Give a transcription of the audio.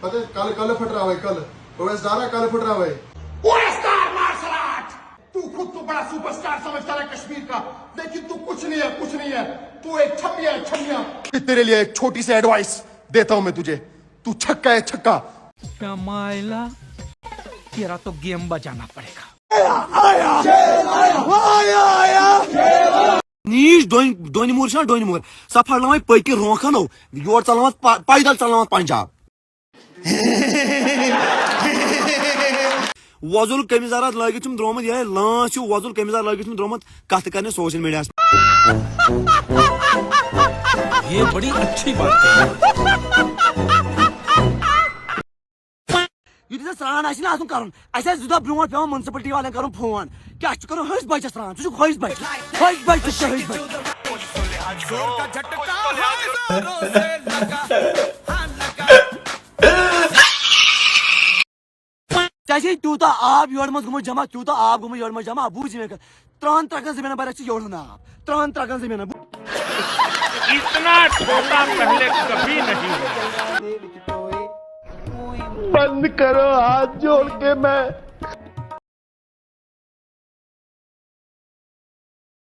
पता है कल फट रहा है कल ओएसडारा कल फट रहा है। ओएसडार मार्शल आर्ट, तू खुद तो बड़ा सुपरस्टार समझता है कश्मीर का, लेकिन तू कुछ नहीं है, कुछ नहीं है, तू एक छमिया है, छमिया। तेरे लिए एक छोटी सी एडवाइस देता हूं मैं तुझे, तू छक्का है छक्का। माइला तेरा तो गेम बजाना पड़ेगा। नीश डोन मूर डोन मूर सा फड़ना पक रोखनो योर चल पैदल चल पंजाब वजुल कमीजार लगित द्रोमुत यह लांच वजुल कमीजार लगित द्रोमुत कत करने सोशल मीडिया। ये बड़ी अच्छी बात है। युद्ध स्नान कर जुदा ब्रो पे म्यूनसिपलिटी वाले कर फोन क्या करो हस बच्चे स्नान तुझ हस बच चाहे तूता आब योर मत गुम जमा तूता आब गुम योर मत जमा बूझ में 3 ट्रकन जमीन पर योर ना 3 ट्रकन जमीन इतना छोटा पहले कभी नहीं। बंद करो हाथ जोड़ के मैं